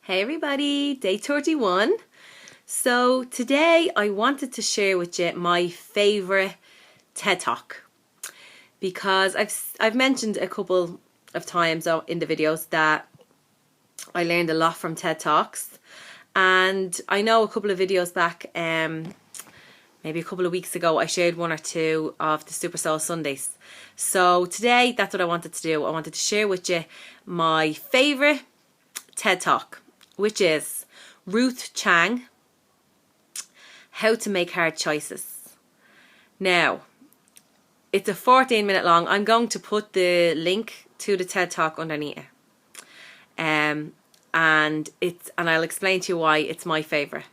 Hey everybody, day 31. So today I wanted to share with you my favourite TED Talk, because I've mentioned a couple of times in the videos that I learned a lot from TED Talks, and I know a couple of videos back, maybe a couple of weeks ago, I shared one or two of the Super Soul Sundays. So today that's what I wanted to do. I wanted to share with you my favourite TED Talk, which is Ruth Chang, How to Make Hard Choices. Now, it's a 14-minute long. I'm going to put the link to the TED Talk underneath it. And I'll explain to you why it's my favourite.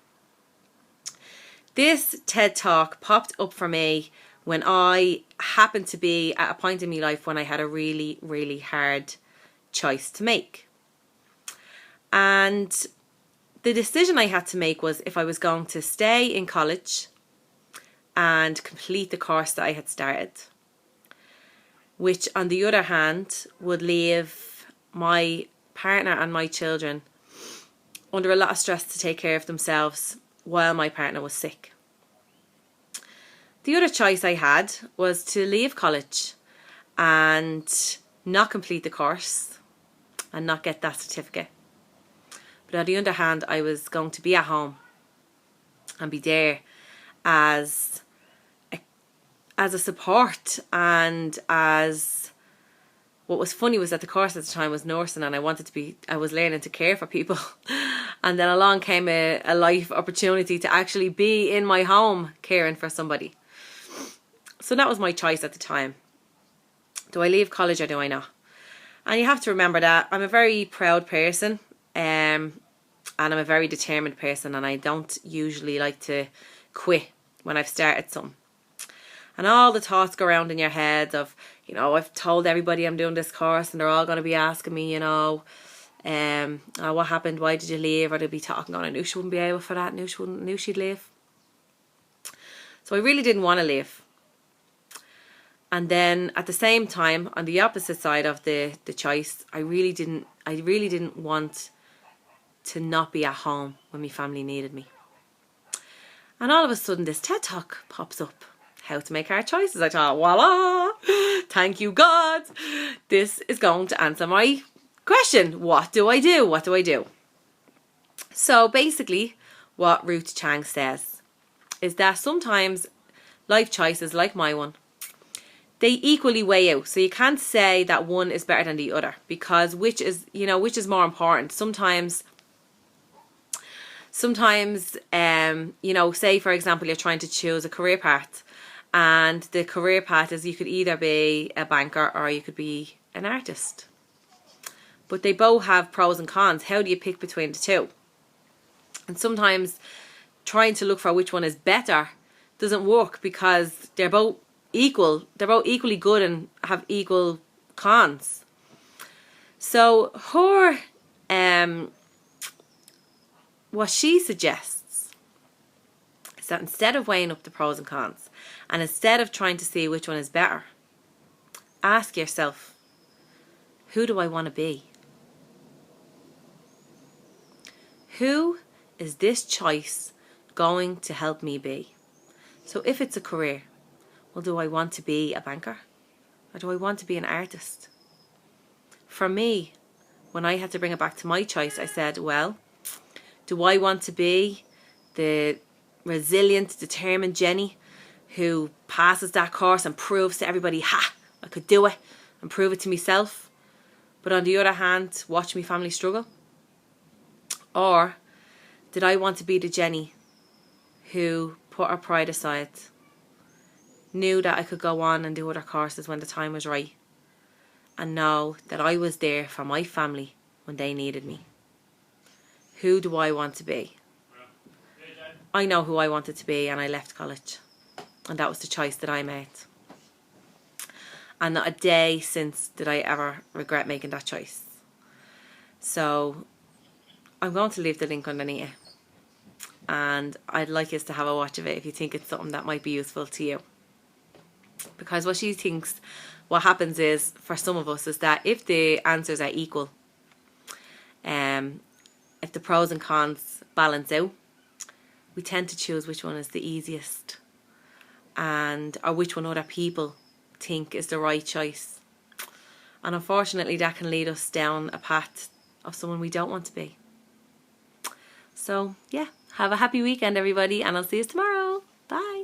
This TED Talk popped up for me when I happened to be at a point in my life when I had a really, really hard choice to make. And the decision I had to make was if I was going to stay in college and complete the course that I had started, which on the other hand would leave my partner and my children under a lot of stress to take care of themselves while my partner was sick. The other choice I had was to leave college and not complete the course and not get that certificate. But on the other hand, I was going to be at home and be there as a support, and as what was funny was that the course at the time was nursing, and I was learning to care for people. And then along came a life opportunity to actually be in my home caring for somebody. So that was my choice at the time. Do I leave college or do I not? And you have to remember that I'm a very proud person. And I'm a very determined person, and I don't usually like to quit when I've started something. And all the thoughts go around in your head of, I've told everybody I'm doing this course and they're all going to be asking me, what happened, why did you leave? Or they'll be talking on, I knew she wouldn't be able for that, knew she'd leave. So I really didn't want to leave. And then at the same time, on the opposite side of the choice, I really didn't want to not be at home when my family needed me. And all of a sudden this TED Talk pops up, How to Make Hard Choices. I thought, voila, thank you God, this is going to answer my question. What do I do? So basically what Ruth Chang says is that sometimes life choices like my one, they equally weigh out. So you can't say that one is better than the other, because which is more important. Sometimes, say for example, you're trying to choose a career path, and the career path is you could either be a banker or you could be an artist. But they both have pros and cons. How do you pick between the two? And sometimes trying to look for which one is better doesn't work, because they're both equal. They're both equally good and have equal cons. So what she suggests is that instead of weighing up the pros and cons, and instead of trying to see which one is better, ask yourself, who do I want to be? Who is this choice going to help me be? So if it's a career, well, do I want to be a banker? Or do I want to be an artist? For me, when I had to bring it back to my choice, I said, well, do I want to be the resilient, determined Jenny who passes that course and proves to everybody, I could do it, and prove it to myself, but on the other hand, watch my family struggle? Or did I want to be the Jenny who put her pride aside, knew that I could go on and do other courses when the time was right, and know that I was there for my family when they needed me? Who do I want to be? I know who I wanted to be, and I left college. And that was the choice that I made. And not a day since did I ever regret making that choice. So I'm going to leave the link underneath it. And I'd like us to have a watch of it if you think it's something that might be useful to you. Because what she thinks what happens is, for some of us, is that if the answers are equal, if the pros and cons balance out, we tend to choose which one is the easiest, or which one other people think is the right choice. And unfortunately, that can lead us down a path of someone we don't want to be. So yeah, have a happy weekend, everybody, and I'll see you tomorrow. Bye.